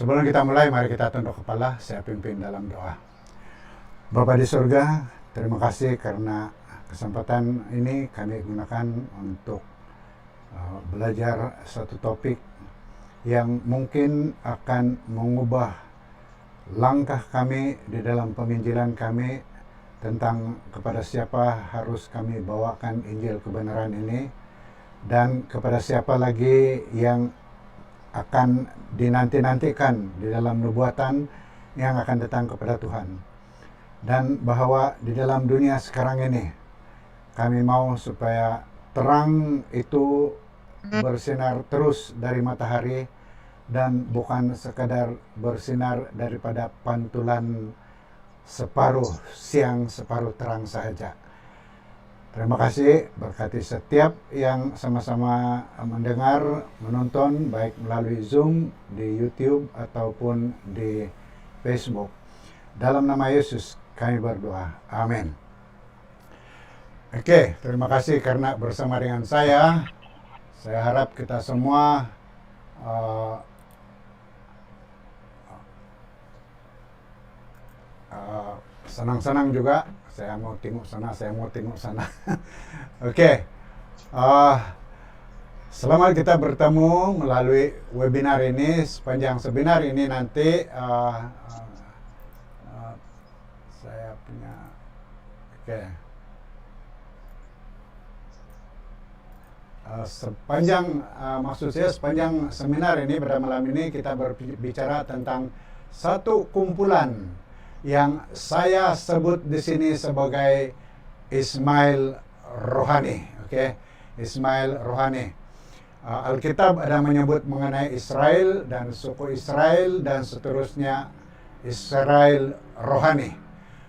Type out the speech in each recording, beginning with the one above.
Sebelum kita mulai, mari kita tunduk kepala, saya pimpin dalam doa. Bapa di surga, terima kasih karena kesempatan ini kami gunakan untuk belajar satu topik yang mungkin akan mengubah langkah kami di dalam peminjilan kami tentang kepada siapa harus kami bawakan Injil kebenaran ini, dan kepada siapa lagi yang akan dinanti-nantikan di dalam nubuatan yang akan datang kepada Tuhan. Dan bahwa di dalam dunia sekarang ini kami mau supaya terang itu bersinar terus dari matahari dan bukan sekadar bersinar daripada pantulan separuh siang separuh terang saja. Terima kasih, berkati setiap yang sama-sama mendengar, menonton, baik melalui Zoom, di YouTube, ataupun di Facebook. Dalam nama Yesus kami berdoa. Amin. Oke, terima kasih karena bersama dengan saya harap kita semua senang-senang juga. Saya mau tengok sana, saya mau tengok sana. Oke. Selamat kita bertemu melalui webinar ini. Sepanjang webinar ini nanti saya punya sepanjang seminar ini pada malam ini kita berbicara tentang satu kumpulan yang saya sebut di sini sebagai Ismail Rohani. Ismail Rohani. Alkitab ada menyebut mengenai Israel dan suku Israel dan seterusnya Israel Rohani.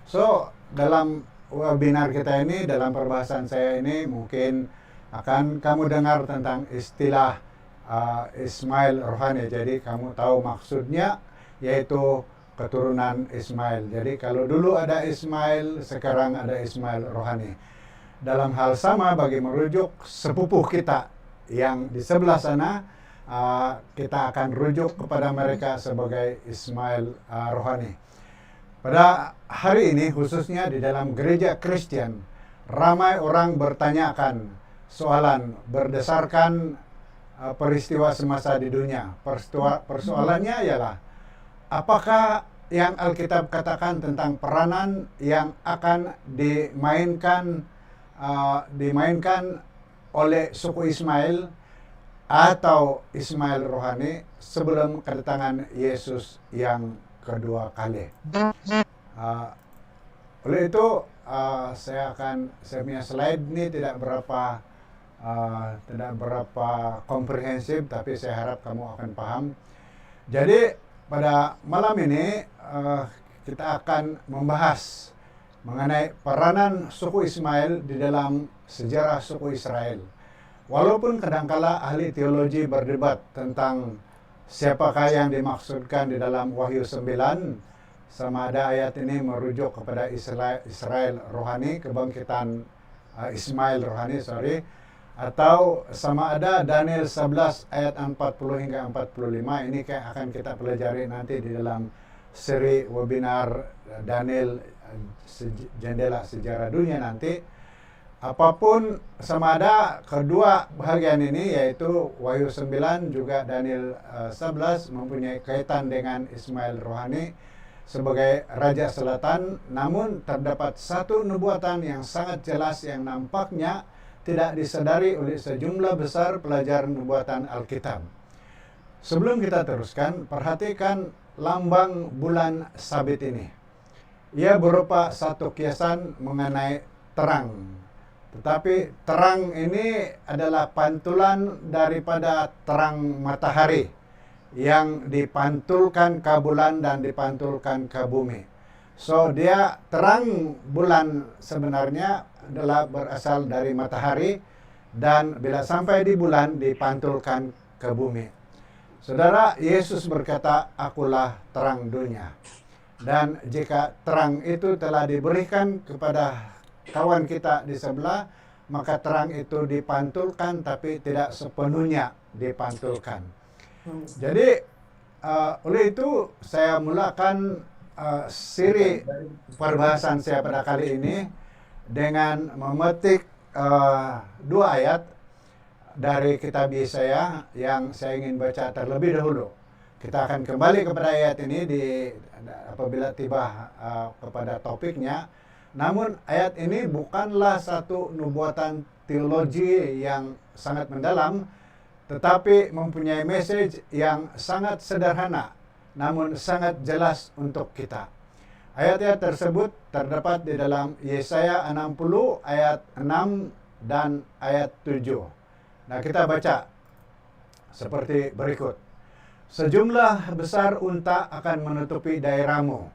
So, dalam webinar kita ini, dalam perbahasan saya ini, mungkin akan kamu dengar tentang istilah Ismail Rohani. Jadi kamu tahu maksudnya, yaitu keturunan Ismail. Jadi kalau dulu ada Ismail, sekarang ada Ismail Rohani. Dalam hal sama bagi merujuk sepupuh kita yang di sebelah sana, kita akan rujuk kepada mereka sebagai Ismail Rohani. Pada hari ini khususnya di dalam gereja Kristen, ramai orang bertanyakan soalan berdasarkan peristiwa semasa di dunia. Persoalannya ialah, apakah yang Alkitab katakan tentang peranan yang akan dimainkan oleh suku Ismail atau Ismail Rohani sebelum kedatangan Yesus yang kedua kali. Oleh itu saya punya slide ini tidak berapa komprehensif, tapi saya harap kamu akan paham. Jadi pada malam ini kita akan membahas mengenai peranan suku Ismail di dalam sejarah suku Israel. Walaupun kadangkala ahli teologi berdebat tentang siapakah yang dimaksudkan di dalam Wahyu 9, sama ada ayat ini merujuk kepada Israel Rohani, kebangkitan Ismail Rohani, atau sama ada Daniel 11 ayat 40 hingga 45. Ini akan kita pelajari nanti di dalam seri webinar Daniel Jendela Sejarah Dunia nanti. Apapun sama ada kedua bahagian ini, yaitu Wahyu 9 juga Daniel 11 mempunyai kaitan dengan Ismail Rohani sebagai Raja Selatan. Namun terdapat satu nubuatan yang sangat jelas yang nampaknya tidak disadari oleh sejumlah besar pelajar nubuatan Alkitab. Sebelum kita teruskan, perhatikan lambang bulan sabit ini. Ia berupa satu kiasan mengenai terang. Tetapi terang ini adalah pantulan daripada terang matahari yang dipantulkan ke bulan dan dipantulkan ke bumi. So, dia terang bulan sebenarnya adalah berasal dari matahari, dan bila sampai di bulan dipantulkan ke bumi. Saudara, Yesus berkata, "Akulah terang dunia." Dan jika terang itu telah diberikan kepada kawan kita di sebelah, maka terang itu dipantulkan tapi tidak sepenuhnya dipantulkan. Jadi oleh itu saya mulakan siri perbahasan saya pada kali ini dengan memetik dua ayat dari kitab Yesaya yang saya ingin baca terlebih dahulu. Kita akan kembali kepada ayat ini apabila tiba kepada topiknya. Namun ayat ini bukanlah satu nubuatan teologi yang sangat mendalam, tetapi mempunyai message yang sangat sederhana, namun sangat jelas untuk kita. Ayat-ayat tersebut terdapat di dalam Yesaya 60 ayat 6 dan ayat 7. Nah, kita baca seperti berikut. Sejumlah besar unta akan menutupi daerahmu,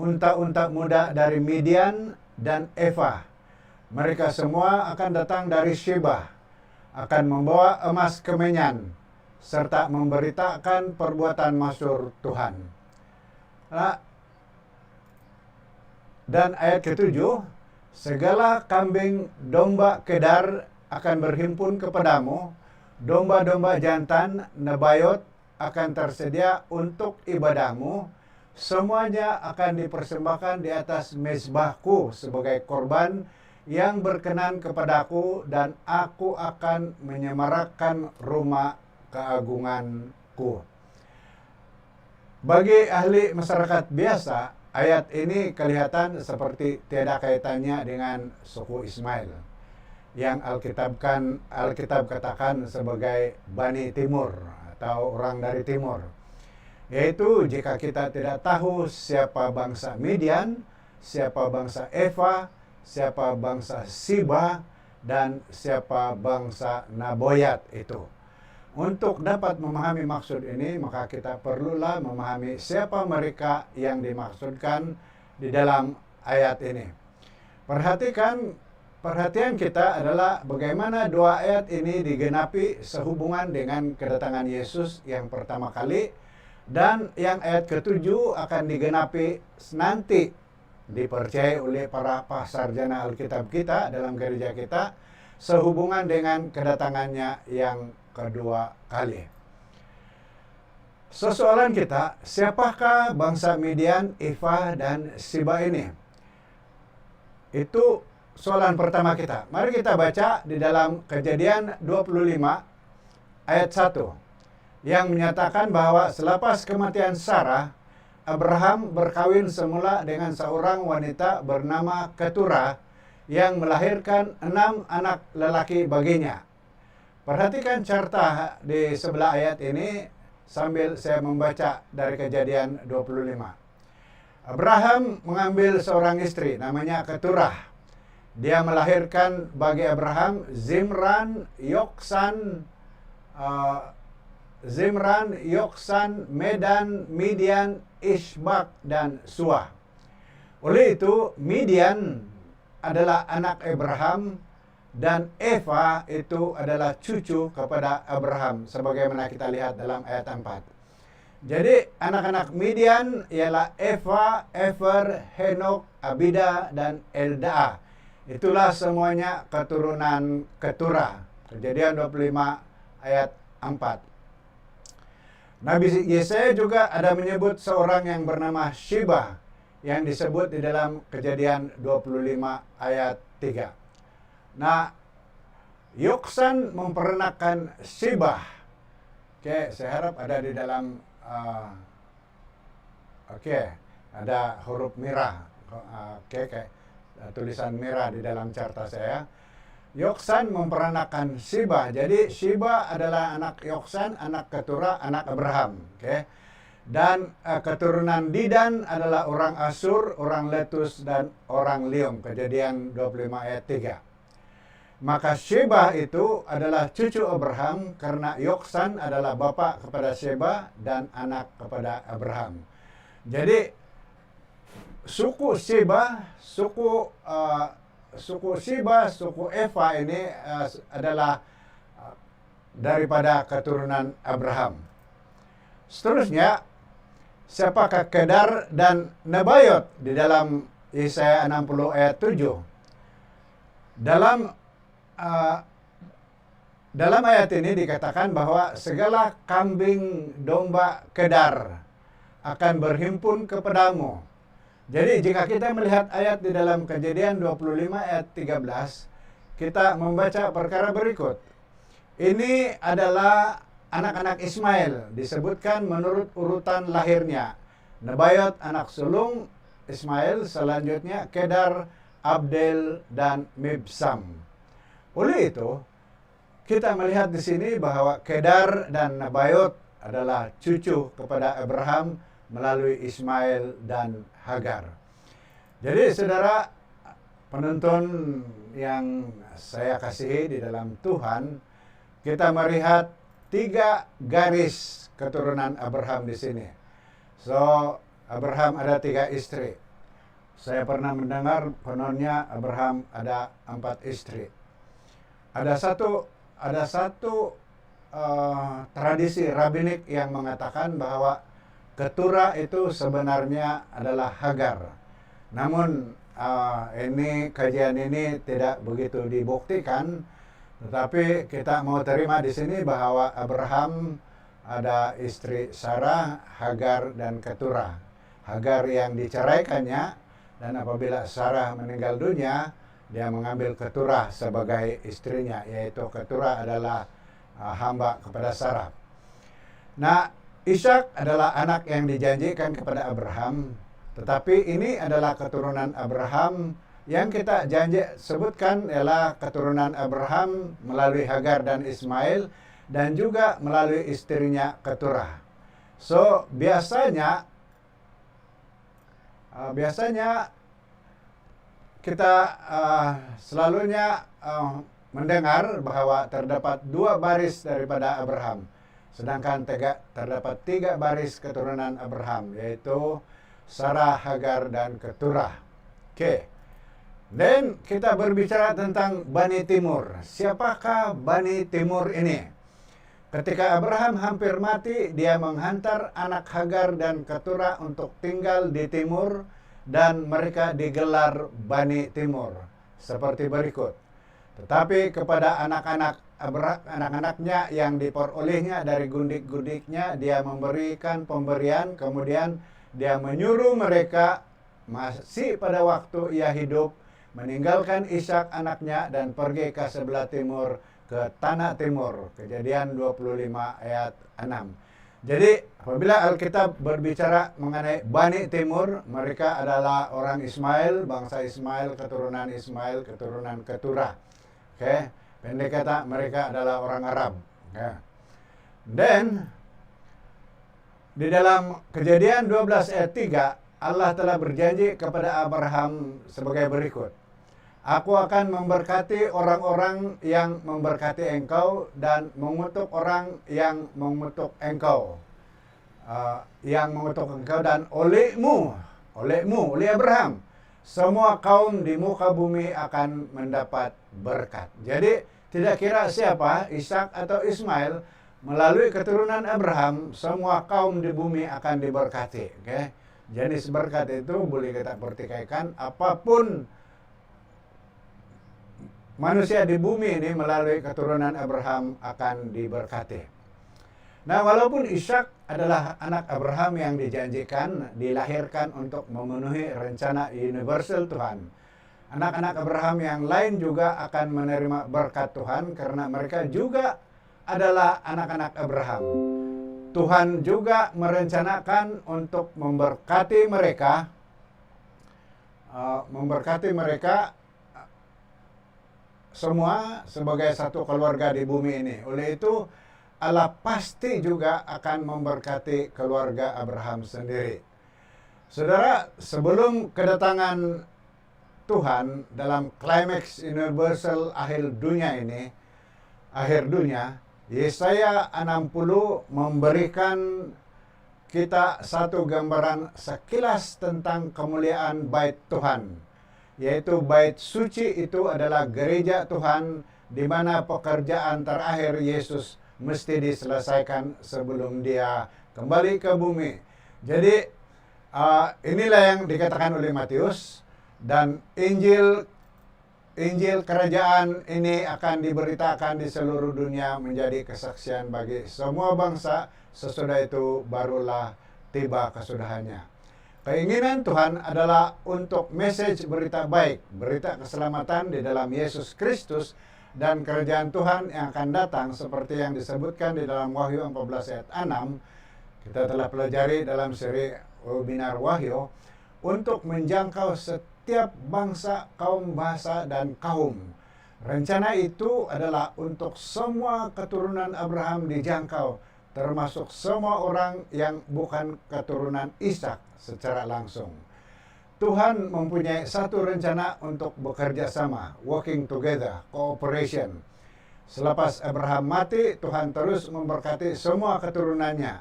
unta-unta muda dari Midian dan Eva. Mereka semua akan datang dari Sheba, akan membawa emas kemenyan, serta memberitakan perbuatan masyhur Tuhan. Nah, dan ayat ke-7, segala kambing domba kedar akan berhimpun kepadamu, domba-domba jantan Nebayot akan tersedia untuk ibadahmu, semuanya akan dipersembahkan di atas mezbahku sebagai korban yang berkenan kepadaku, dan aku akan menyemarakkan rumah keagunganku. Bagi ahli masyarakat biasa, ayat ini kelihatan seperti tiada kaitannya dengan suku Ismail yang Alkitab katakan sebagai Bani Timur atau orang dari Timur. Yaitu jika kita tidak tahu siapa bangsa Midian, siapa bangsa Eva, siapa bangsa Sheba, dan siapa bangsa Nebayot itu. Untuk dapat memahami maksud ini, maka kita perlulah memahami siapa mereka yang dimaksudkan di dalam ayat ini. Perhatian kita adalah bagaimana dua ayat ini digenapi sehubungan dengan kedatangan Yesus yang pertama kali, dan yang ayat ke-7 akan digenapi nanti dipercayai oleh para sarjana Alkitab kita dalam gereja kita sehubungan dengan kedatangannya yang kedua kali. Soalan kita, siapakah bangsa Midian, Eva, dan Sheba ini? Itu soalan pertama kita. Mari kita baca di dalam Kejadian 25 ayat 1 yang menyatakan bahwa selepas kematian Sarah, Abraham berkawin semula dengan seorang wanita bernama Keturah yang melahirkan 6 anak lelaki baginya. Perhatikan carta di sebelah ayat ini sambil saya membaca dari Kejadian 25. Abraham mengambil seorang istri namanya Keturah. Dia melahirkan bagi Abraham Zimran, Yoksan, Medan, Midian, Ishbak, dan Suah. Oleh itu, Midian adalah anak Abraham dan Eva itu adalah cucu kepada Abraham sebagaimana kita lihat dalam ayat 4. Jadi anak-anak Midian ialah Eva, Efer, Henok, Abida, dan Eldaa. Itulah semuanya keturunan Keturah. Kejadian 25 ayat 4. Nabi Yesaya juga ada menyebut seorang yang bernama Sheba yang disebut di dalam Kejadian 25 ayat 3. Nah, Yoksan memperanakan Sheba. Oke, saya harap ada di dalam ada huruf merah. Kayak tulisan merah di dalam carta saya. Yoksan memperanakan Sheba. Jadi Sheba adalah anak Yoksan, anak Keturah, anak Abraham. Dan keturunan Didan adalah orang Asur, orang Letus, dan orang Lium. Kejadian 25 ayat 3. Maka Sheba itu adalah cucu Abraham karena Yoksan adalah bapak kepada Sheba dan anak kepada Abraham. Jadi suku Sheba, suku Eva ini adalah daripada keturunan Abraham. Seterusnya, siapakah Kedar dan Nebayot di dalam Yesaya 60 ayat 7? Dalam dalam ayat ini dikatakan bahwa segala kambing domba kedar akan berhimpun kepadamu. Jadi jika kita melihat ayat di dalam Kejadian 25 ayat 13, kita membaca perkara berikut. Ini adalah anak-anak Ismail, disebutkan menurut urutan lahirnya. Nebayot anak sulung Ismail, selanjutnya Kedar, Abdel, dan Mibsam. Oleh itu, kita melihat di sini bahwa Kedar dan Nebayot adalah cucu kepada Abraham melalui Ismail dan Hagar. Jadi saudara penonton yang saya kasihi di dalam Tuhan, kita melihat 3 garis keturunan Abraham di sini. So, Abraham ada 3 istri. Saya pernah mendengar kononnya Abraham ada 4 istri. Ada satu tradisi rabbinik yang mengatakan bahwa keturah itu sebenarnya adalah Hagar. Namun kajian ini tidak begitu dibuktikan, tetapi kita mau terima di sini bahwa Abraham ada istri Sarah, Hagar, dan Keturah. Hagar yang diceraikannya, dan apabila Sarah meninggal dunia, dia mengambil Keturah sebagai istrinya, yaitu Keturah adalah hamba kepada Sarah. Nah, Ishak adalah anak yang dijanjikan kepada Abraham, tetapi ini adalah keturunan Abraham yang kita sebutkan ialah keturunan Abraham melalui Hagar dan Ismail, dan juga melalui istrinya Keturah. So, biasanya kita selalunya mendengar bahwa terdapat 2 baris daripada Abraham, sedangkan terdapat 3 baris keturunan Abraham, yaitu Sarah, Hagar, dan Keturah. Oke. Dan kita berbicara tentang Bani Timur. Siapakah Bani Timur ini? Ketika Abraham hampir mati, dia menghantar anak Hagar dan Keturah untuk tinggal di timur, dan mereka digelar Bani Timur seperti berikut. Tetapi kepada anak-anaknya yang diperolehnya dari gundik-gundiknya, dia memberikan pemberian, kemudian dia menyuruh mereka masih pada waktu ia hidup meninggalkan Ishak anaknya dan pergi ke sebelah timur, ke tanah timur. Kejadian 25 ayat 6. Jadi apabila Alkitab berbicara mengenai Bani Timur, mereka adalah orang Ismail, bangsa Ismail, keturunan Keturah. Oke, pendek kata mereka adalah orang Arab. Dan di dalam Kejadian 12 ayat 3, Allah telah berjanji kepada Abraham sebagai berikut. Aku akan memberkati orang-orang yang memberkati engkau dan mengutuk orang yang mengutuk engkau. Dan oleh Abraham, semua kaum di muka bumi akan mendapat berkat. Jadi tidak kira siapa, Ishak atau Ismail, melalui keturunan Abraham, semua kaum di bumi akan diberkati. Okay? Jenis berkat itu boleh kita pertikaikan apapun manusia di bumi ini melalui keturunan Abraham akan diberkati. Nah, walaupun Ishak adalah anak Abraham yang dijanjikan, dilahirkan untuk memenuhi rencana universal Tuhan, anak-anak Abraham yang lain juga akan menerima berkat Tuhan karena mereka juga adalah anak-anak Abraham. Tuhan juga merencanakan untuk memberkati mereka semua sebagai satu keluarga di bumi ini. Oleh itu, Allah pasti juga akan memberkati keluarga Abraham sendiri. Saudara, sebelum kedatangan Tuhan dalam klimaks universal akhir dunia, Yesaya 60 memberikan kita satu gambaran sekilas tentang kemuliaan bait Tuhan, yaitu bait suci itu adalah gereja Tuhan, di mana pekerjaan terakhir Yesus mesti diselesaikan sebelum dia kembali ke bumi. Jadi inilah yang dikatakan oleh Matius, dan Injil Injil kerajaan ini akan diberitakan di seluruh dunia menjadi kesaksian bagi semua bangsa. Sesudah itu barulah tiba kesudahannya. Keinginan Tuhan adalah untuk message berita baik, berita keselamatan di dalam Yesus Kristus dan kerajaan Tuhan yang akan datang seperti yang disebutkan di dalam Wahyu 14 ayat 6. Kita telah pelajari dalam seri webinar Wahyu untuk menjangkau setiap bangsa, kaum, bahasa, dan kaum. Rencana itu adalah untuk semua keturunan Abraham dijangkau, termasuk semua orang yang bukan keturunan Ishak secara langsung. Tuhan mempunyai satu rencana untuk bekerja sama, working together, cooperation. Selepas Abraham mati, Tuhan terus memberkati semua keturunannya.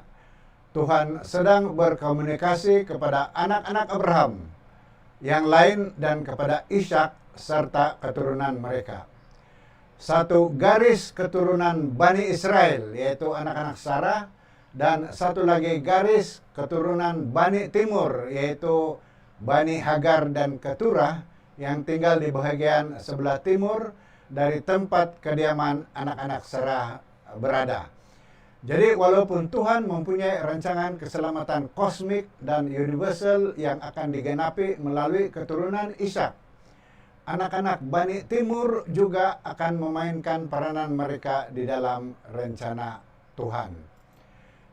Tuhan sedang berkomunikasi kepada anak-anak Abraham yang lain dan kepada Ishak serta keturunan mereka. Satu garis keturunan Bani Israel, yaitu anak-anak Sarah, dan satu lagi garis keturunan Bani Timur, yaitu Bani Hagar dan Keturah yang tinggal di bagian sebelah timur dari tempat kediaman anak-anak Sarah berada. Jadi walaupun Tuhan mempunyai rancangan keselamatan kosmik dan universal yang akan digenapi melalui keturunan Ishak, anak-anak Bani Timur juga akan memainkan peranan mereka di dalam rencana Tuhan.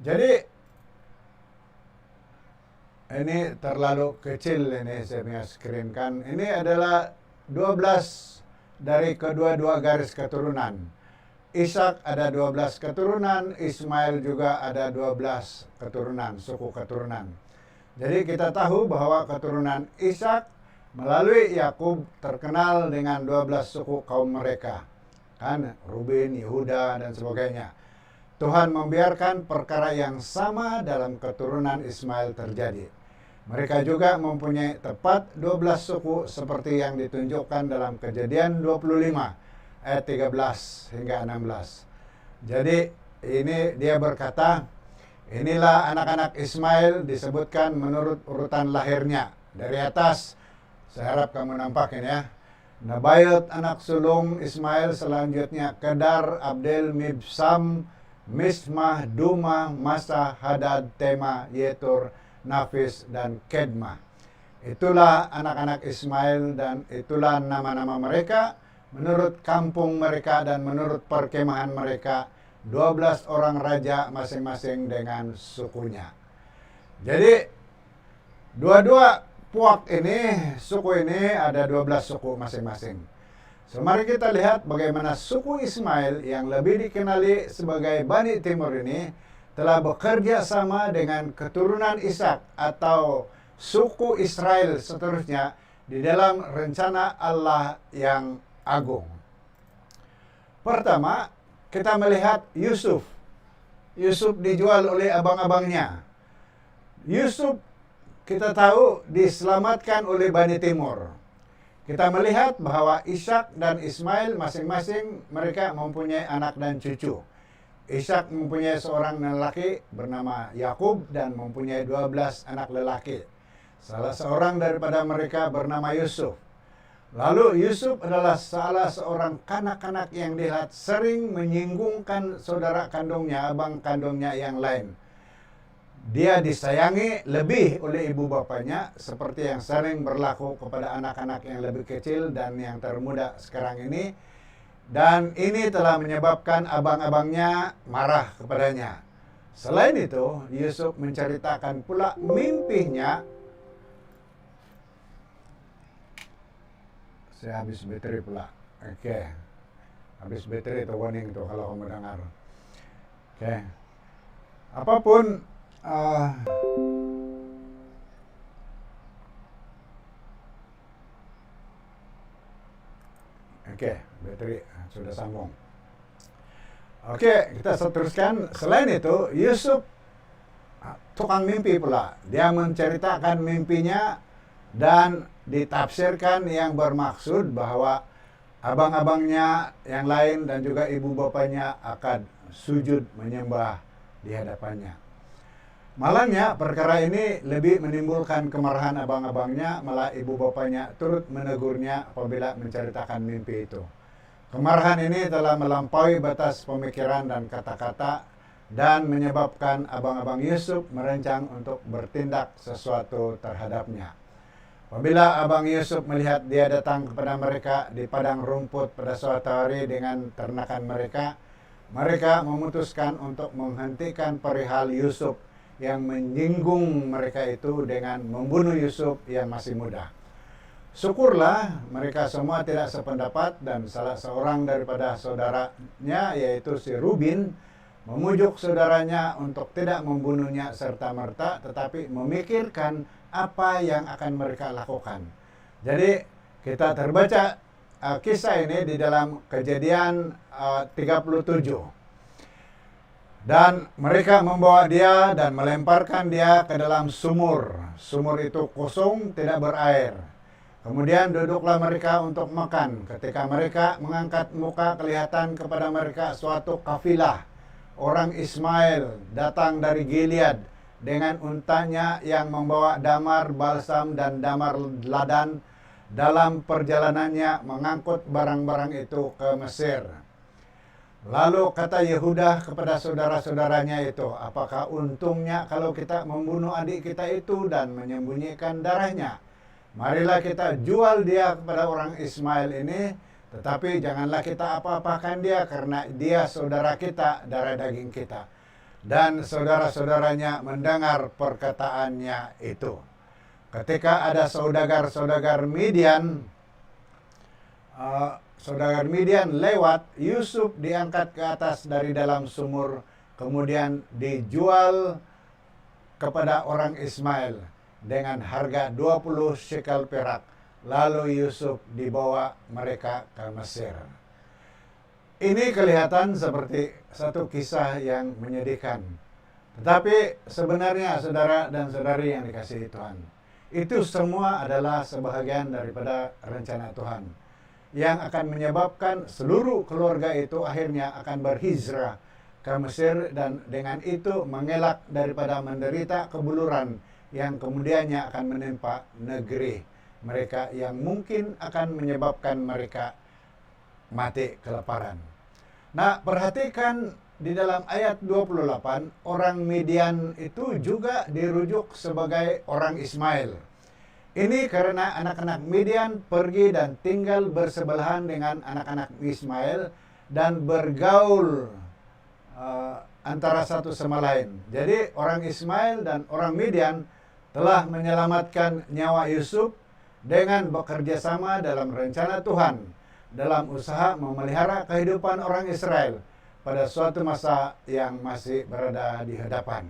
Jadi ini terlalu kecil ini saya punya screen kan. Ini adalah 12 dari kedua-dua garis keturunan. Ishak ada 12 keturunan, Ismail juga ada 12 keturunan, suku keturunan. Jadi kita tahu bahwa keturunan Ishak melalui Yakub terkenal dengan 12 suku kaum mereka. Kan, Ruben, Yehuda, dan sebagainya. Tuhan membiarkan perkara yang sama dalam keturunan Ismail terjadi. Mereka juga mempunyai tepat 12 suku seperti yang ditunjukkan dalam Kejadian 25 ayat 13 hingga 16. Jadi ini dia berkata, inilah anak-anak Ismail disebutkan menurut urutan lahirnya. Dari atas, saya harap kamu nampakin ya. Nabayot anak sulung Ismail, selanjutnya Kedar, Abdel, Mibsam, Mismah, Duma, Masa, Hadad, Tema, Yetur, Nafis, dan Kedma. Itulah anak-anak Ismail dan itulah nama-nama mereka menurut kampung mereka dan menurut perkemahan mereka, 12 orang raja masing-masing dengan sukunya. Jadi dua-dua puak ini, suku ini ada 12 suku masing-masing. So, mari kita lihat bagaimana suku Ismail yang lebih dikenali sebagai Bani Timur ini telah bekerja sama dengan keturunan Ishak atau suku Israel seterusnya di dalam rencana Allah yang agung. Pertama, kita melihat Yusuf. Yusuf dijual oleh abang-abangnya. Yusuf kita tahu diselamatkan oleh Bani Timur. Kita melihat bahwa Ishak dan Ismail masing-masing mereka mempunyai anak dan cucu. Ishak mempunyai seorang lelaki bernama Yakub dan mempunyai 12 anak lelaki. Salah seorang daripada mereka bernama Yusuf. Lalu Yusuf adalah salah seorang kanak-kanak yang dilihat sering menyinggungkan saudara kandungnya, abang kandungnya yang lain. Dia disayangi lebih oleh ibu bapanya seperti yang sering berlaku kepada anak-anak yang lebih kecil dan yang termuda sekarang ini. Dan ini telah menyebabkan abang-abangnya marah kepadanya. Selain itu, Yusuf menceritakan pula mimpinya. Saya habis baterai pula. Oke. Habis baterai itu warning tuh kalau kamu dengar. Oke. Apapun Oke, baterai sudah sambung. Oke, kita teruskan. Selain itu, Yusuf tukang mimpi pula. Dia menceritakan mimpinya dan ditafsirkan yang bermaksud bahwa abang-abangnya yang lain dan juga ibu bapanya akan sujud menyembah di hadapannya. Malangnya perkara ini lebih menimbulkan kemarahan abang-abangnya, malah ibu bapanya turut menegurnya apabila menceritakan mimpi itu. Kemarahan ini telah melampaui batas pemikiran dan kata-kata dan menyebabkan abang-abang Yusuf merancang untuk bertindak sesuatu terhadapnya. Apabila abang Yusuf melihat dia datang kepada mereka di padang rumput pada suatu hari dengan ternakan mereka, mereka memutuskan untuk menghentikan perihal Yusuf yang menyinggung mereka itu dengan membunuh Yusuf yang masih muda. Syukurlah mereka semua tidak sependapat dan salah seorang daripada saudaranya yaitu si Rubin memujuk saudaranya untuk tidak membunuhnya serta-merta tetapi memikirkan apa yang akan mereka lakukan. Jadi kita terbaca kisah ini di dalam Kejadian 37. Dan mereka membawa dia dan melemparkan dia ke dalam sumur. Sumur itu kosong, tidak berair. Kemudian duduklah mereka untuk makan. Ketika mereka mengangkat muka, kelihatan kepada mereka suatu kafilah orang Ismail datang dari Gilead dengan untanya yang membawa damar balsam dan damar ladan dalam perjalanannya mengangkut barang-barang itu ke Mesir. Lalu kata Yehuda kepada saudara-saudaranya itu, apakah untungnya kalau kita membunuh adik kita itu dan menyembunyikan darahnya? Marilah kita jual dia kepada orang Ismail ini, tetapi janganlah kita apa-apakan dia karena dia saudara kita, darah daging kita. Dan saudara-saudaranya mendengar perkataannya itu. Ketika ada saudagar-saudagar Midian, saudagar Midian lewat, Yusuf diangkat ke atas dari dalam sumur, kemudian dijual kepada orang Ismail dengan harga 20 shekel perak. Lalu Yusuf dibawa mereka ke Mesir. Ini kelihatan seperti satu kisah yang menyedihkan. Tetapi sebenarnya saudara dan saudari yang dikasihi Tuhan, itu semua adalah sebahagian daripada rencana Tuhan yang akan menyebabkan seluruh keluarga itu akhirnya akan berhijrah ke Mesir dan dengan itu mengelak daripada menderita kebuluran yang kemudiannya akan menimpa negeri mereka yang mungkin akan menyebabkan mereka mati kelaparan. Nah, perhatikan di dalam ayat 28, orang Midian itu juga dirujuk sebagai orang Ismail. Ini karena anak-anak Midian pergi dan tinggal bersebelahan dengan anak-anak Ismail dan bergaul antara satu sama lain. Jadi orang Ismail dan orang Midian telah menyelamatkan nyawa Yusuf dengan bekerja sama dalam rencana Tuhan dalam usaha memelihara kehidupan orang Israel pada suatu masa yang masih berada di hadapan.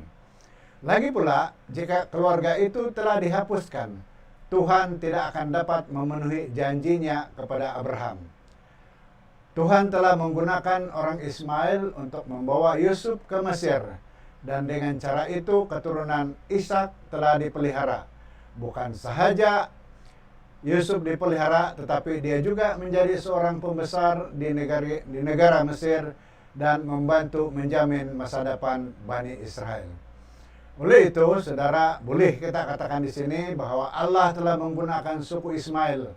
Lagi pula, jika keluarga itu telah dihapuskan, Tuhan tidak akan dapat memenuhi janjinya kepada Abraham. Tuhan telah menggunakan orang Ismail untuk membawa Yusuf ke Mesir. Dan dengan cara itu keturunan Ishak telah dipelihara. Bukan sahaja Yusuf dipelihara, tetapi dia juga menjadi seorang pembesar di negara Mesir dan membantu menjamin masa depan Bani Israel. Oleh itu, saudara, boleh kita katakan di sini bahwa Allah telah menggunakan suku Ismail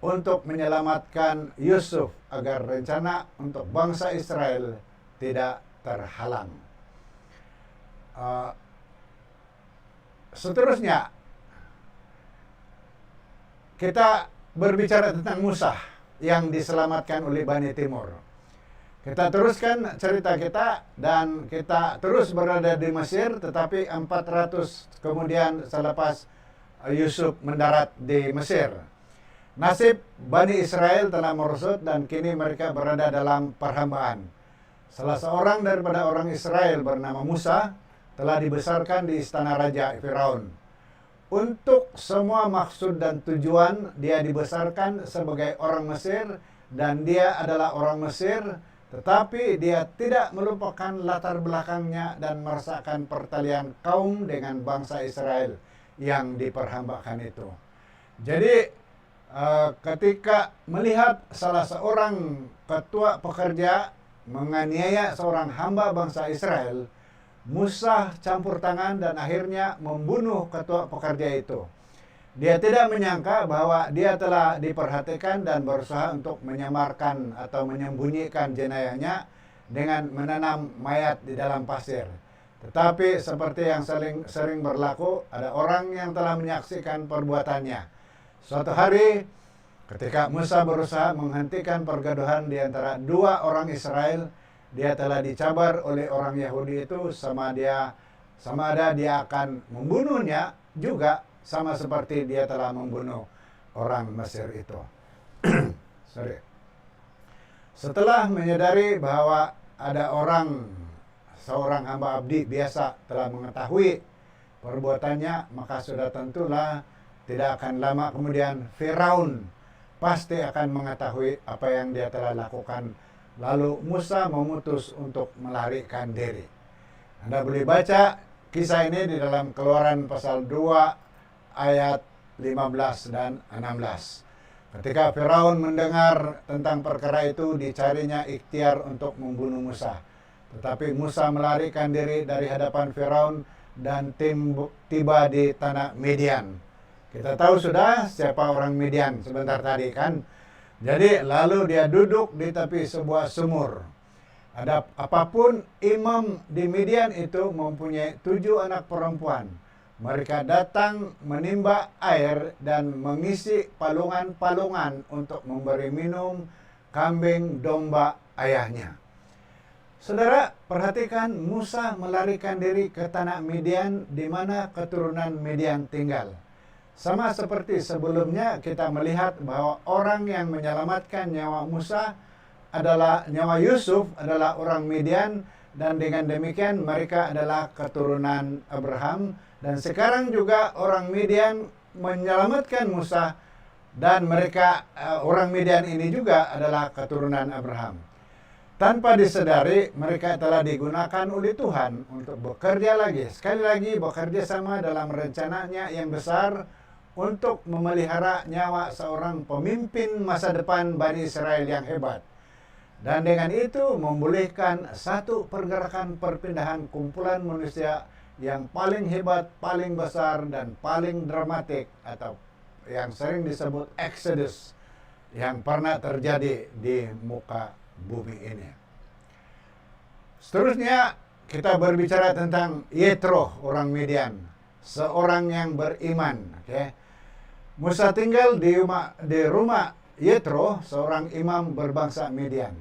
untuk menyelamatkan Yusuf agar rencana untuk bangsa Israel tidak terhalang. Seterusnya, kita berbicara tentang Musa yang diselamatkan oleh Bani Timur. Kita teruskan cerita kita dan kita terus berada di Mesir, tetapi 400 kemudian selepas Yusuf mendarat di Mesir. Nasib Bani Israel telah merosot dan kini mereka berada dalam perhambaan. Salah seorang daripada orang Israel bernama Musa telah dibesarkan di istana Raja Firaun. Untuk semua maksud dan tujuan dia dibesarkan sebagai orang Mesir dan dia adalah orang Mesir. Tetapi dia tidak melupakan latar belakangnya dan merasakan pertalian kaum dengan bangsa Israel yang diperhambakan itu. Jadi ketika melihat salah seorang ketua pekerja menganiaya seorang hamba bangsa Israel, Musa campur tangan dan akhirnya membunuh ketua pekerja itu. Dia tidak menyangka bahwa dia telah diperhatikan dan berusaha untuk menyamarkan atau menyembunyikan jenayahnya dengan menanam mayat di dalam pasir. Tetapi seperti yang sering berlaku, ada orang yang telah menyaksikan perbuatannya. Suatu hari, ketika Musa berusaha menghentikan pergaduhan di antara dua orang Israel, dia telah dicabar oleh orang Yahudi itu sama ada dia akan membunuhnya juga sama seperti dia telah membunuh orang Mesir itu. Setelah menyadari bahwa ada seorang hamba abdi biasa telah mengetahui perbuatannya, maka sudah tentulah tidak akan lama kemudian Firaun pasti akan mengetahui apa yang dia telah lakukan. Lalu Musa memutus untuk melarikan diri. Anda boleh baca kisah ini di dalam Keluaran pasal 2 ayat 15 dan 16. Ketika Firaun mendengar tentang perkara itu, dicarinya ikhtiar untuk membunuh Musa. Tetapi Musa melarikan diri dari hadapan Firaun dan tiba di tanah Midian. Kita tahu sudah siapa orang Midian sebentar tadi kan. Jadi lalu dia duduk di tepi sebuah sumur. Apapun imam di Midian itu mempunyai 7 anak perempuan. Mereka datang menimba air dan mengisi palungan-palungan untuk memberi minum kambing domba ayahnya. Saudara, perhatikan Musa melarikan diri ke tanah Midian di mana keturunan Midian tinggal. Sama seperti sebelumnya kita melihat bahwa orang yang menyelamatkan nyawa nyawa Yusuf adalah orang Midian, dan dengan demikian mereka adalah keturunan Abraham, dan sekarang juga orang Midian menyelamatkan Musa, dan mereka orang Midian ini juga adalah keturunan Abraham. Tanpa disadari mereka telah digunakan oleh Tuhan untuk bekerja lagi, sekali lagi bekerja sama dalam rencananya yang besar untuk memelihara nyawa seorang pemimpin masa depan Bani Israel yang hebat. Dan dengan itu membolehkan satu pergerakan perpindahan kumpulan manusia yang paling hebat, paling besar, dan paling dramatik, atau yang sering disebut Exodus, yang pernah terjadi di muka bumi ini. Seterusnya kita berbicara tentang Yetro, orang Midian, seorang yang beriman. Musa tinggal di rumah Yetro, seorang imam berbangsa Midian.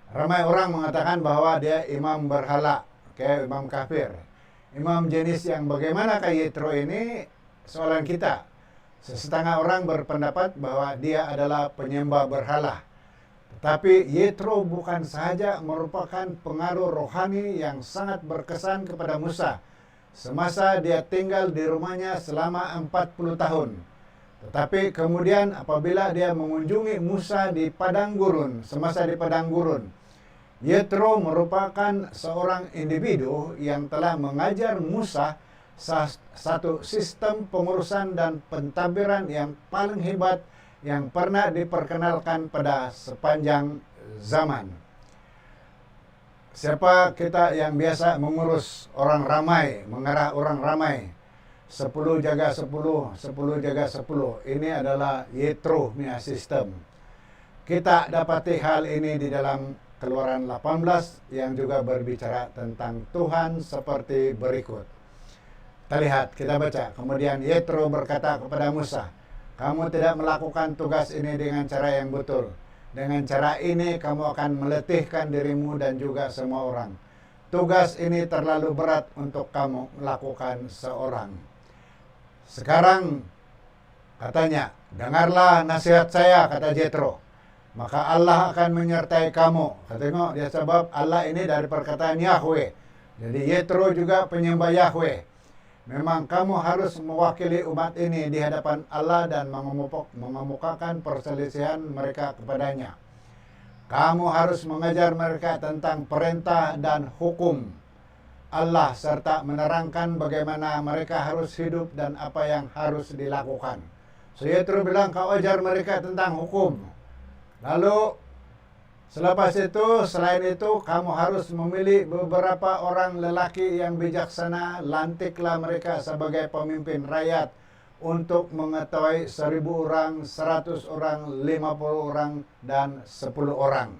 Ramai orang mengatakan bahwa dia imam berhala, imam kafir. Imam jenis yang bagaimana kayak Yetro ini soalan kita. Setengah orang berpendapat bahwa dia adalah penyembah berhala. Tetapi Yetro bukan sahaja merupakan pengaruh rohani yang sangat berkesan kepada Musa semasa dia tinggal di rumahnya selama 40 tahun. Tetapi kemudian apabila dia mengunjungi Musa di padang gurun, semasa di padang gurun, Yetro merupakan seorang individu yang telah mengajar Musa satu sistem pengurusan dan pentadbiran yang paling hebat yang pernah diperkenalkan pada sepanjang zaman. Siapa kita yang biasa mengurus orang ramai, mengarah orang ramai, 10 jaga 10, 10 jaga 10. Ini adalah Yetro punya sistem. Kita dapati hal ini di dalam Keluaran 18 yang juga berbicara tentang Tuhan seperti berikut. Kita lihat, kita baca. Kemudian Yetro berkata kepada Musa, "Kamu tidak melakukan tugas ini dengan cara yang betul. Dengan cara ini kamu akan meletihkan dirimu dan juga semua orang. Tugas ini terlalu berat untuk kamu lakukan seorang. Sekarang," katanya, "dengarlah nasihat saya," kata Yetro. "Maka Allah akan menyertai kamu." Tengok dia, sebab Allah ini dari perkataan Yahweh. Jadi Yetro juga penyembah Yahweh. Memang kamu harus mewakili umat ini di hadapan Allah dan mengemukakan perselisihan mereka kepadanya. Kamu harus mengajar mereka tentang perintah dan hukum Allah serta menerangkan bagaimana mereka harus hidup dan apa yang harus dilakukan. So Yetro bilang, kau ajar mereka tentang hukum. Lalu Selepas itu, selain itu, kamu harus memilih beberapa orang lelaki yang bijaksana, lantiklah mereka sebagai pemimpin rakyat untuk mengetahui 1.000 orang, 100 orang, 50 orang, dan 10 orang.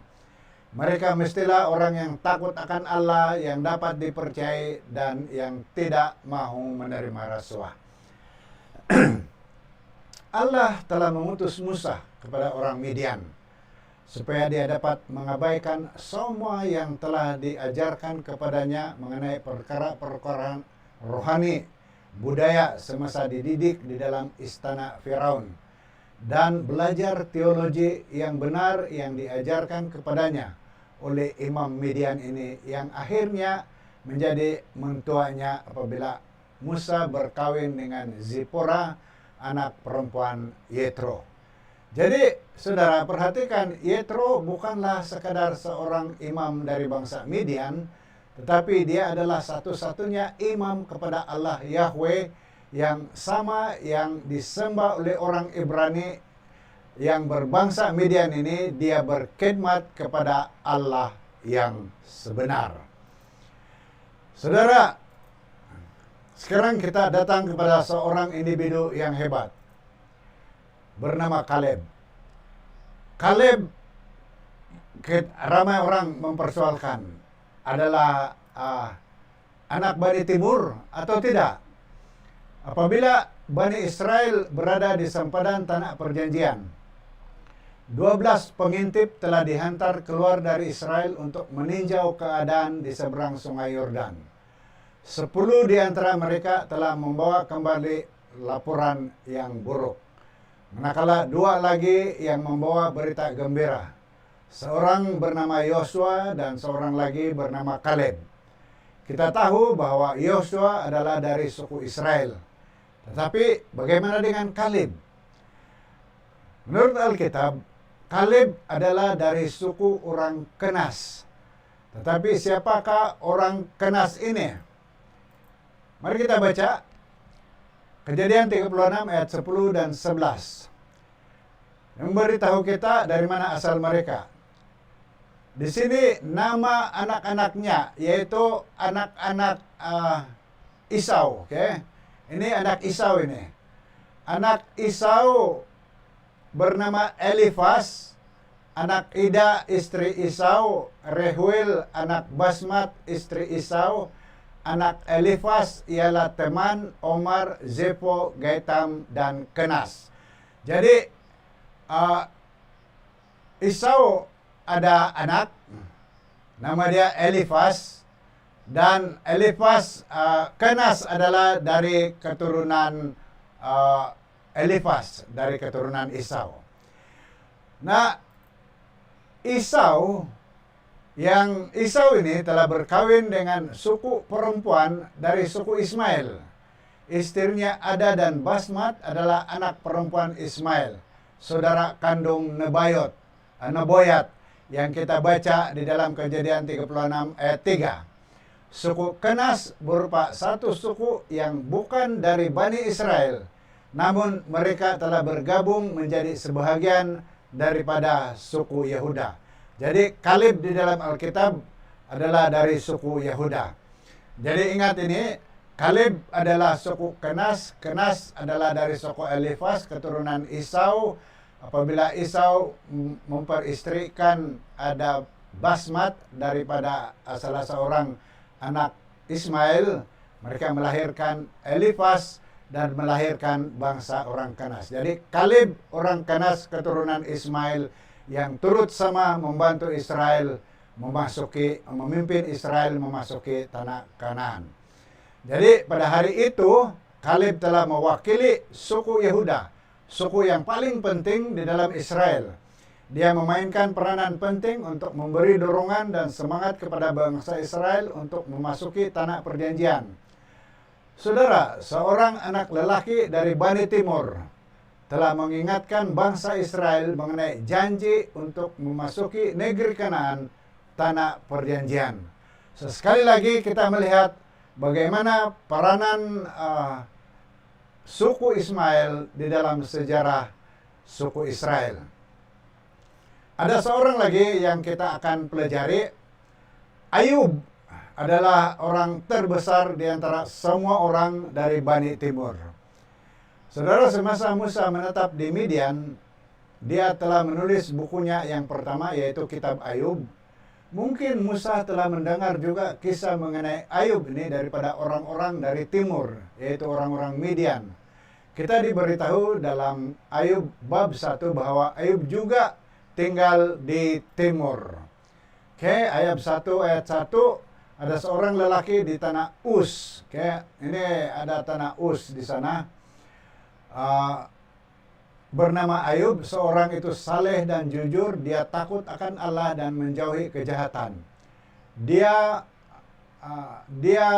Mereka mestilah orang yang takut akan Allah, yang dapat dipercayai, dan yang tidak mau menerima rasuah. Allah telah mengutus Musa kepada orang Midian, supaya dia dapat mengabaikan semua yang telah diajarkan kepadanya mengenai perkara-perkara rohani, budaya semasa dididik di dalam istana Firaun, dan belajar teologi yang benar yang diajarkan kepadanya oleh Imam Midian ini, yang akhirnya menjadi mentuanya apabila Musa berkawin dengan Zipora, anak perempuan Yetro. Jadi, saudara, perhatikan, Yetro bukanlah sekadar seorang imam dari bangsa Midian, tetapi dia adalah satu-satunya imam kepada Allah Yahweh yang sama, yang disembah oleh orang Ibrani yang berbangsa Midian ini. Dia berkhidmat kepada Allah yang sebenar. Saudara, sekarang kita datang kepada seorang individu yang hebat, bernama Kaleb. Kaleb, ramai orang mempersoalkan, adalah anak Bani Timur atau tidak. Apabila Bani Israel berada di sempadan tanah perjanjian, 12 pengintip telah dihantar keluar dari Israel untuk meninjau keadaan di seberang sungai Yordan. 10 di antara mereka telah membawa kembali laporan yang buruk. Manakala 2 lagi yang membawa berita gembira. Seorang bernama Yosua dan seorang lagi bernama Kaleb. Kita tahu bahwa Yosua adalah dari suku Israel. Tetapi bagaimana dengan Kaleb? Menurut Alkitab, Kaleb adalah dari suku orang Kenas. Tetapi siapakah orang Kenas ini? Mari kita baca Kejadian 36 ayat 10 dan 11. Memberitahu kita dari mana asal mereka. Di sini nama anak-anaknya, yaitu anak-anak Isau. Okay? Ini anak Isau ini. Anak Isau bernama Elifas, anak Ida istri Isau, Rehuel anak Basmat istri Isau. Anak Elifas ialah Teman, Omar, Zefo, Gaitam, dan Kenas. Jadi, Isau ada anak, nama dia Elifas, dan Elifas, Kenas adalah dari keturunan Elifas, dari keturunan Isau. Nah, Isau ini telah berkawin dengan suku perempuan dari suku Ismail. Istrinya Ada dan Basmat adalah anak perempuan Ismail, saudara kandung Neboyat, yang kita baca di dalam Kejadian 36 ayat 3. Suku Kenas berupa satu suku yang bukan dari Bani Israel, namun mereka telah bergabung menjadi sebahagian daripada suku Yehuda. Jadi Kaleb di dalam Alkitab adalah dari suku Yehuda. Jadi ingat ini, Kaleb adalah suku Kenas, Kenas adalah dari suku Elifas, keturunan Isau. Apabila Isau memperistrikan ada Basmat daripada salah seorang anak Ismail, mereka melahirkan Elifas dan melahirkan bangsa orang Kenas. Jadi Kaleb orang Kenas keturunan Ismail yang turut sama membantu Israel memimpin Israel memasuki tanah Kanaan. Jadi pada hari itu Kaleb telah mewakili suku Yehuda, suku yang paling penting di dalam Israel. Dia memainkan peranan penting untuk memberi dorongan dan semangat kepada bangsa Israel untuk memasuki tanah perjanjian. Saudara, seorang anak lelaki dari Bani Timur telah mengingatkan bangsa Israel mengenai janji untuk memasuki negeri Kanaan, tanah perjanjian. Sekali lagi kita melihat bagaimana peranan suku Ismail di dalam sejarah suku Israel. Ada seorang lagi yang kita akan pelajari. Ayub adalah orang terbesar di antara semua orang dari Bani Timur. Saudara, semasa Musa menetap di Midian, dia telah menulis bukunya yang pertama, yaitu Kitab Ayub. Mungkin Musa telah mendengar juga kisah mengenai Ayub ini daripada orang-orang dari timur, yaitu orang-orang Midian. Kita diberitahu dalam Ayub bab 1 bahwa Ayub juga tinggal di timur. Oke, ayat 1 ada seorang lelaki di tanah Uz. Oke, ini ada tanah Uz di sana. Bernama Ayub, seorang itu saleh dan jujur, dia takut akan Allah dan menjauhi kejahatan. Dia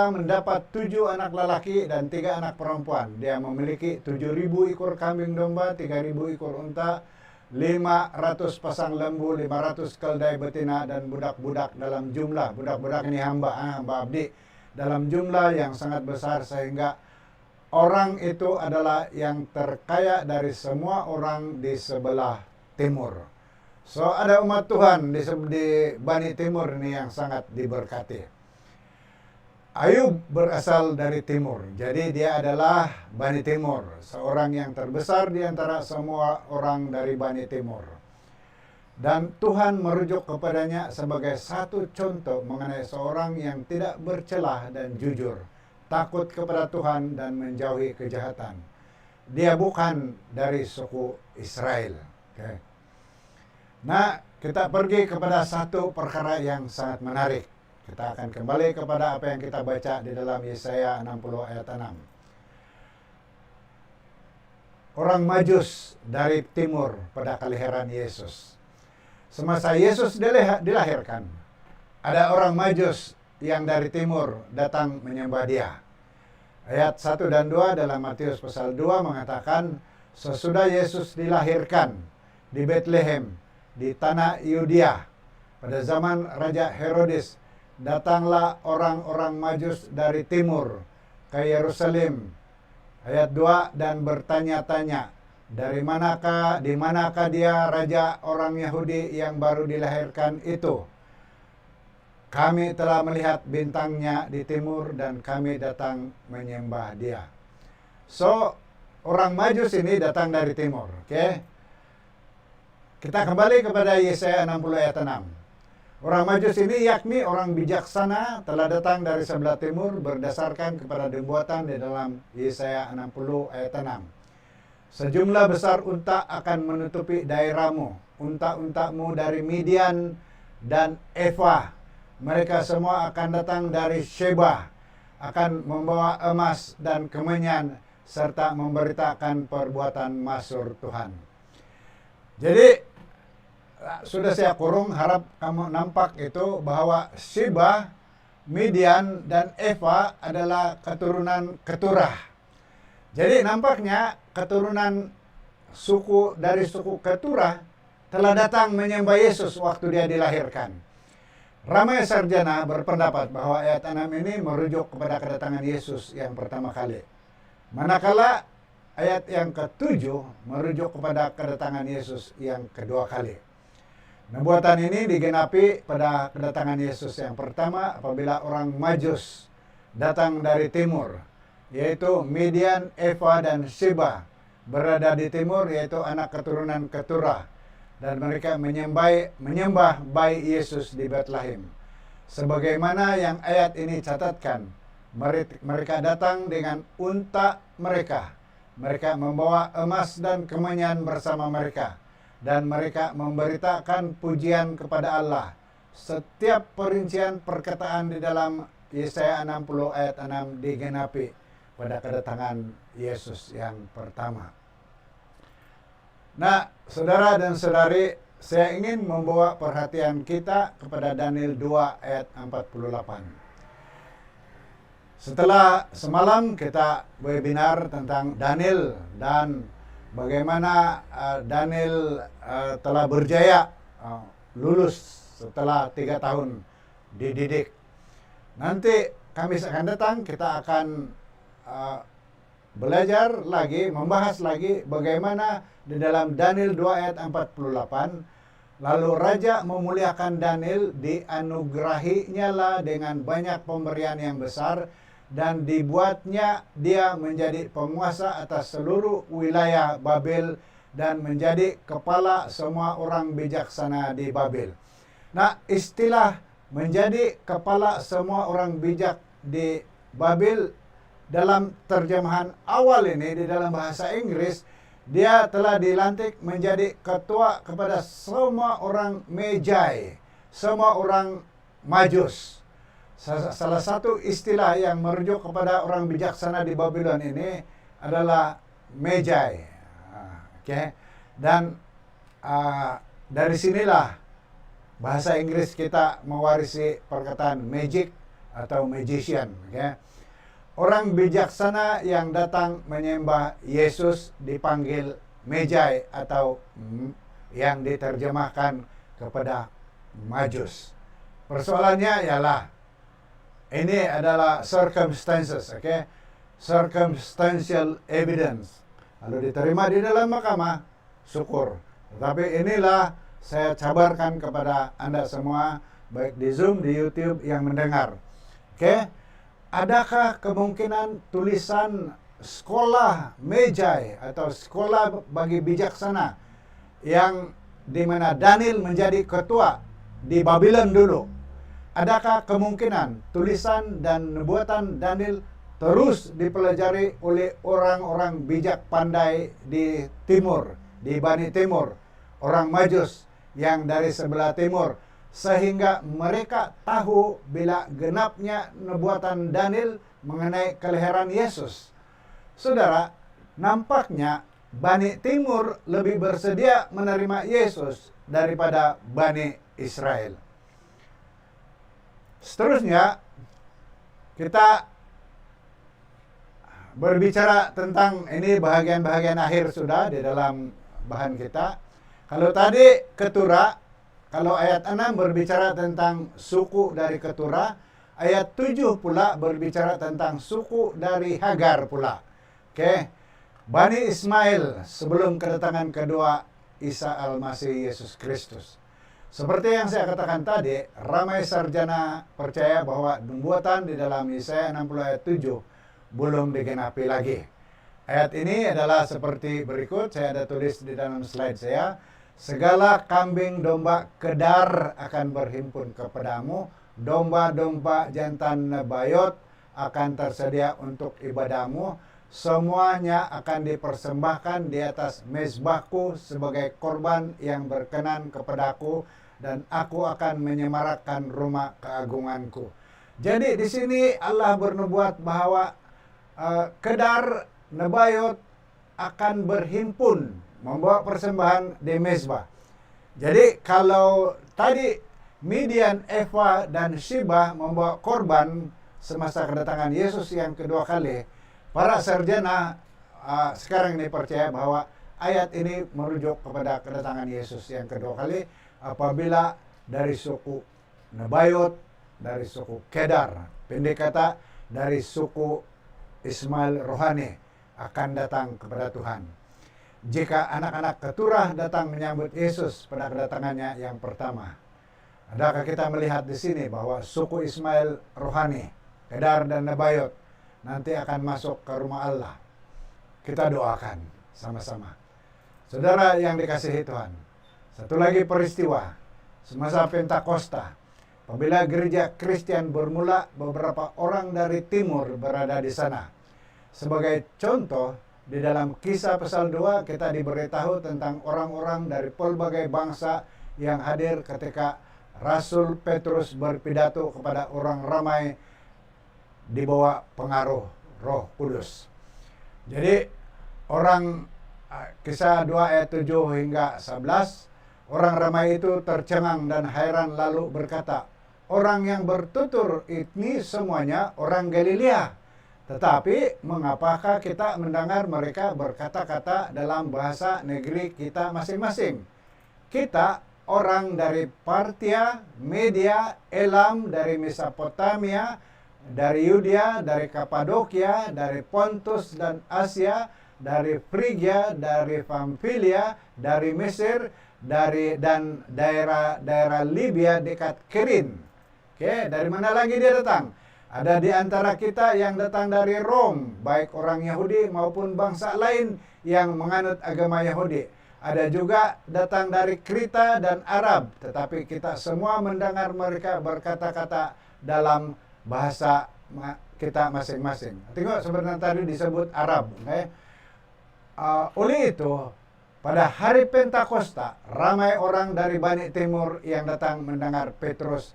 mendapat 7 anak lelaki dan 3 anak perempuan. Dia memiliki 7.000 ekor kambing domba, 3.000 ekor unta, 500 pasang lembu, 500 keldai betina, dan budak-budak dalam jumlah. Budak-budak ini hamba abdi dalam jumlah yang sangat besar, sehingga orang itu adalah yang terkaya dari semua orang di sebelah timur. So, ada umat Tuhan di Bani Timur ini yang sangat diberkati. Ayub berasal dari timur, jadi dia adalah Bani Timur, seorang yang terbesar di antara semua orang dari Bani Timur. Dan Tuhan merujuk kepadanya sebagai satu contoh mengenai seorang yang tidak bercelah dan jujur, takut kepada Tuhan dan menjauhi kejahatan. Dia bukan dari suku Israel. Okay. Nah, kita pergi kepada satu perkara yang sangat menarik. Kita akan kembali kepada apa yang kita baca di dalam Yesaya 60 ayat 6. Orang Majus dari timur pada kelahiran Yesus. Semasa Yesus dilahirkan, ada orang Majus yang dari timur datang menyembah dia. Ayat 1 dan 2 dalam Matius pasal 2 mengatakan, sesudah Yesus dilahirkan di Bethlehem, di tanah Yudea, pada zaman Raja Herodes, datanglah orang-orang Majus dari timur ke Yerusalem. Ayat 2, dan bertanya-tanya, di manakah dia raja orang Yahudi yang baru dilahirkan itu? Kami telah melihat bintangnya di timur dan kami datang menyembah dia. So, orang Majus ini datang dari timur. Okay? Kita kembali kepada Yesaya 60 ayat 6. Orang Majus ini yakni orang bijaksana telah datang dari sebelah timur berdasarkan kepada nubuatan di dalam Yesaya 60 ayat 6. Sejumlah besar unta akan menutupi daerahmu, unta-untamu dari Midian dan Eva. Mereka semua akan datang dari Sheba, akan membawa emas dan kemenyan, serta memberitakan perbuatan masyhur Tuhan. Jadi, sudah saya kurung, harap kamu nampak itu bahwa Sheba, Midian, dan Eva adalah keturunan Keturah. Jadi nampaknya keturunan dari suku Keturah telah datang menyembah Yesus waktu dia dilahirkan. Ramai sarjana berpendapat bahwa ayat 6 ini merujuk kepada kedatangan Yesus yang pertama kali. Manakala ayat yang ke-7 merujuk kepada kedatangan Yesus yang kedua kali. Nubuatan ini digenapi pada kedatangan Yesus yang pertama apabila orang Majus datang dari timur, yaitu Midian, Eva, dan Sheba berada di timur, yaitu anak keturunan Keturah, dan mereka menyembah bayi Yesus di Bethlehem. Sebagaimana yang ayat ini catatkan, mereka datang dengan unta mereka. Mereka membawa emas dan kemenyan bersama mereka. Dan mereka memberitakan pujian kepada Allah. Setiap perincian perkataan di dalam Yesaya 60 ayat 6 digenapi pada kedatangan Yesus yang pertama. Nah, saudara dan saudari, saya ingin membawa perhatian kita kepada Daniel 2 ayat 48. Setelah semalam kita webinar tentang Daniel dan bagaimana Daniel telah berjaya lulus setelah 3 tahun dididik. Nanti Kamis akan datang kita akan belajar lagi, membahas lagi bagaimana di dalam Daniel 2 ayat 48 Lalu raja memuliakan Daniel, dianugerahinya lah dengan banyak pemberian yang besar, dan dibuatnya dia menjadi penguasa atas seluruh wilayah Babel dan menjadi kepala semua orang bijaksana di Babel. Nah, istilah menjadi kepala semua orang bijak di Babel dalam terjemahan awal ini di dalam bahasa Inggris, dia telah dilantik menjadi ketua kepada semua orang Magi, semua orang Majus. Salah satu istilah yang merujuk kepada orang bijaksana di Babylon ini adalah Magi. Okay. Dan dari sinilah bahasa Inggris kita mewarisi perkataan magic atau magician. Okay. Orang bijaksana yang datang menyembah Yesus dipanggil Magi atau yang diterjemahkan kepada Majus. Persoalannya ialah ini adalah circumstances, okay? Circumstantial evidence. Lalu diterima di dalam mahkamah, syukur. Tetapi inilah saya cabarkan kepada Anda semua, baik di Zoom, di YouTube yang mendengar. Okay? Adakah kemungkinan tulisan sekolah Magi atau sekolah bagi bijaksana yang dimana Daniel menjadi ketua di Babylon dulu? Adakah kemungkinan tulisan dan nubuatan Daniel terus dipelajari oleh orang-orang bijak pandai di timur, di Bani Timur, orang Majus yang dari sebelah timur, sehingga mereka tahu bila genapnya nubuatan Daniel mengenai kelahiran Yesus? Saudara, nampaknya Bani Timur lebih bersedia menerima Yesus daripada Bani Israel. Seterusnya, kita berbicara tentang ini bahagian-bahagian akhir sudah di dalam bahan kita. Kalau tadi keturah, kalau ayat 6 berbicara tentang suku dari Keturah, ayat 7 pula berbicara tentang suku dari Hagar pula. Oke. Bani Ismail sebelum kedatangan kedua Isa Al-Masih Yesus Kristus. Seperti yang saya katakan tadi, ramai sarjana percaya bahwa nubuatan di dalam Yesaya 60 ayat 7 belum digenapi lagi. Ayat ini adalah seperti berikut, saya ada tulis di dalam slide saya. Segala kambing domba kedar akan berhimpun kepadamu, domba-domba jantan Nebayot akan tersedia untuk ibadahmu, semuanya akan dipersembahkan di atas mezbahku sebagai korban yang berkenan kepadaku, dan aku akan menyemarakkan rumah keagunganku. Jadi di sini Allah bernubuat bahwa kedar Nebayot akan berhimpun membawa persembahan di mezbah. Jadi kalau tadi Midian, Eva, dan Sheba membawa korban semasa kedatangan Yesus yang kedua kali, para sarjana sekarang ini percaya bahwa ayat ini merujuk kepada kedatangan Yesus yang kedua kali apabila dari suku Nebayot, dari suku Kedar, pendek kata dari suku Ismail rohani akan datang kepada Tuhan. Jika anak-anak keturah datang menyambut Yesus pada kedatangannya yang pertama, adakah kita melihat di sini bahwa suku Ismail rohani, Kedar dan Nebayot nanti akan masuk ke rumah Allah? Kita doakan sama-sama. Saudara yang dikasihi Tuhan, satu lagi peristiwa semasa Pentakosta, apabila gereja Kristen bermula, beberapa orang dari timur berada di sana. Sebagai contoh, di dalam Kisah pasal 2 kita diberitahu tentang orang-orang dari pelbagai bangsa yang hadir ketika Rasul Petrus berpidato kepada orang ramai di bawah pengaruh Roh Kudus. Jadi orang Kisah 2 ayat 7 hingga 11, orang ramai itu tercengang dan heran lalu berkata, orang yang bertutur ini semuanya orang Galilea. Tetapi mengapakah kita mendengar mereka berkata-kata dalam bahasa negeri kita masing-masing? Kita orang dari Partia, Media, Elam, dari Mesopotamia, dari Yudea, dari Kapadokia, dari Pontus dan Asia, dari Frigia, dari Pamfilia, dari Mesir, dan daerah Libya dekat Kirin. Oke, dari mana lagi dia datang? Ada di antara kita yang datang dari Rom, baik orang Yahudi maupun bangsa lain yang menganut agama Yahudi. Ada juga datang dari Krita dan Arab, tetapi kita semua mendengar mereka berkata-kata dalam bahasa kita masing-masing. Tengok sebenarnya tadi disebut Arab. Okay? Oleh itu, pada hari Pentakosta, ramai orang dari Bani Timur yang datang mendengar Petrus.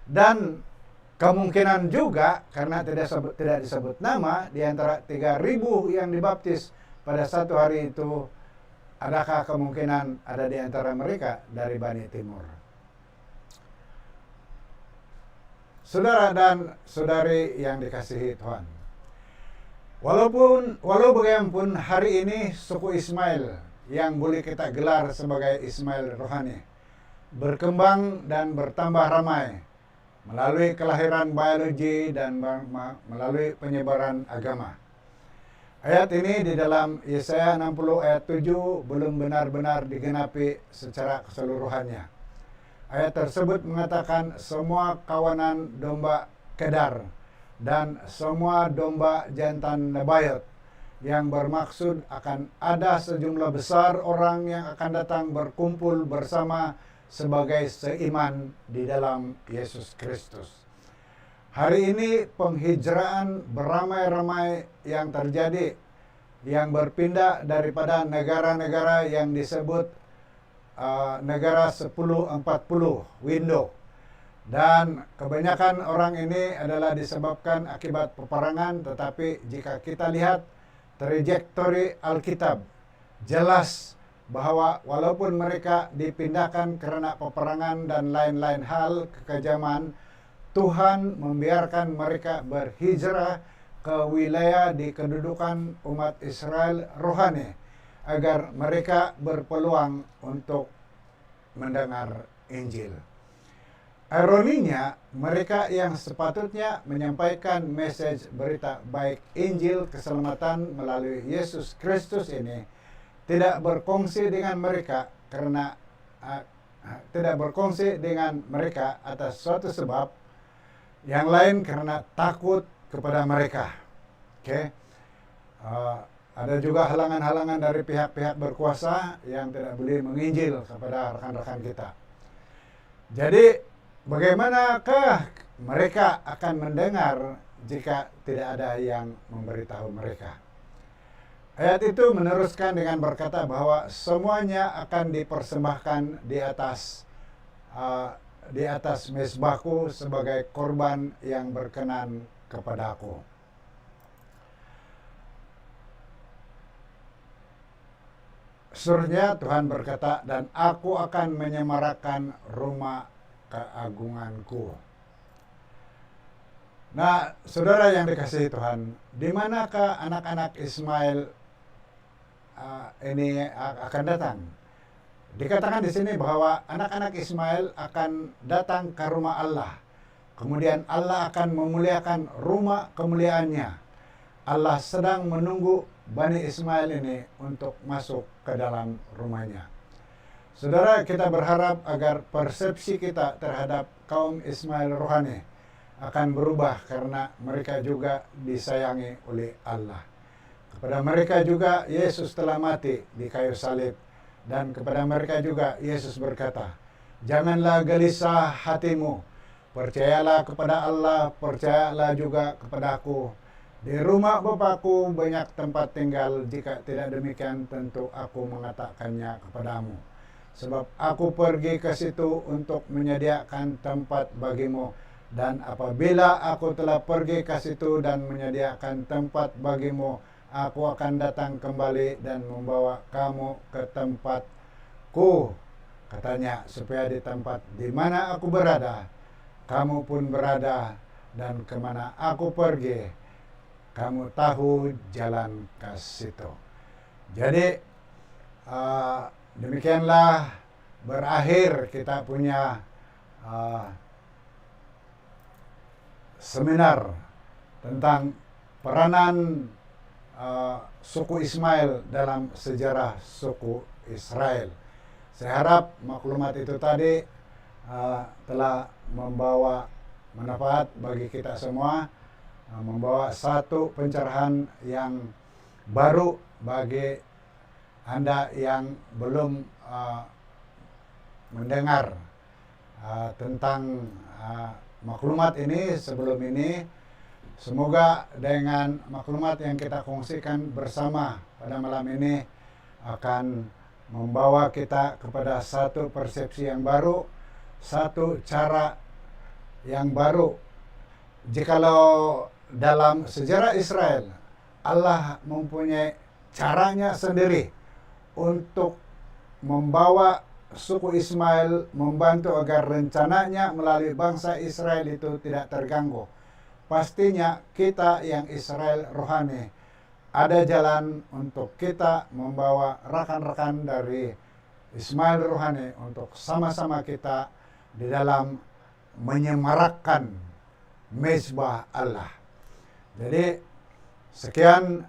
Dan kemungkinan juga, karena tidak disebut nama, di antara 3.000 yang dibaptis pada satu hari itu, adakah kemungkinan ada di antara mereka dari Bani Timur? Saudara dan saudari yang dikasihi Tuhan, walau bagaimanapun hari ini suku Ismail yang boleh kita gelar sebagai Ismail rohani berkembang dan bertambah ramai melalui kelahiran biologi dan melalui penyebaran agama. Ayat ini di dalam Yesaya 60 ayat 7 belum benar-benar digenapi secara keseluruhannya. Ayat tersebut mengatakan semua kawanan domba kedar dan semua domba jantan Nebayot, yang bermaksud akan ada sejumlah besar orang yang akan datang berkumpul bersama sebagai seiman di dalam Yesus Kristus. Hari ini penghijraan beramai-ramai yang terjadi, yang berpindah daripada negara-negara yang disebut negara 1040 window. Dan kebanyakan orang ini adalah disebabkan akibat peperangan, tetapi jika kita lihat trajektori Alkitab, jelas bahwa walaupun mereka dipindahkan karena peperangan dan lain-lain hal kekejaman, Tuhan membiarkan mereka berhijrah ke wilayah di kedudukan umat Israel rohani agar mereka berpeluang untuk mendengar Injil. Ironinya, mereka yang sepatutnya menyampaikan message berita baik Injil keselamatan melalui Yesus Kristus ini tidak berkongsi dengan mereka karena tidak berkongsi dengan mereka atas suatu sebab, yang lain karena takut kepada mereka. Oke. Ada juga halangan-halangan dari pihak-pihak berkuasa yang tidak boleh menginjil kepada rekan-rekan kita. Jadi, bagaimanakah mereka akan mendengar jika tidak ada yang memberitahu mereka? Ayat itu meneruskan dengan berkata bahwa semuanya akan dipersembahkan di atas mezbahku sebagai korban yang berkenan kepadaku. Seterusnya Tuhan berkata, dan aku akan menyemarakan rumah keagunganku. Nah, saudara yang dikasihi Tuhan, di manakah anak-anak Ismail ini akan datang? Dikatakan di sini bahwa anak-anak Ismail akan datang ke rumah Allah. Kemudian Allah akan memuliakan rumah kemuliaannya. Allah sedang menunggu Bani Ismail ini untuk masuk ke dalam rumahnya. Saudara, kita berharap agar persepsi kita terhadap kaum Ismail rohani akan berubah karena mereka juga disayangi oleh Allah. Kepada mereka juga Yesus telah mati di kayu salib, dan kepada mereka juga Yesus berkata, janganlah gelisah hatimu, percayalah kepada Allah, percayalah juga kepadaku. Di rumah Bapakku banyak tempat tinggal, jika tidak demikian tentu aku mengatakannya kepadamu. Sebab aku pergi ke situ untuk menyediakan tempat bagimu, dan apabila aku telah pergi ke situ dan menyediakan tempat bagimu, aku akan datang kembali dan membawa kamu ke tempatku, katanya, supaya di tempat di mana aku berada, kamu pun berada, dan kemana aku pergi, kamu tahu jalan ke situ. Jadi demikianlah berakhir kita punya seminar tentang peranan suku Ismail dalam sejarah suku Israel. Saya harap maklumat itu tadi telah membawa manfaat bagi kita semua, membawa satu pencerahan yang baru bagi Anda yang belum mendengar tentang maklumat ini sebelum ini. Semoga dengan maklumat yang kita kongsikan bersama pada malam ini akan membawa kita kepada satu persepsi yang baru, satu cara yang baru. Jikalau dalam sejarah Israel, Allah mempunyai caranya sendiri untuk membawa suku Ismail, membantu agar rencananya melalui bangsa Israel itu tidak terganggu. Pastinya kita yang Israel rohani, ada jalan untuk kita membawa rekan-rekan dari Ismail rohani untuk sama-sama kita di dalam menyemarakkan mezbah Allah. Jadi sekian.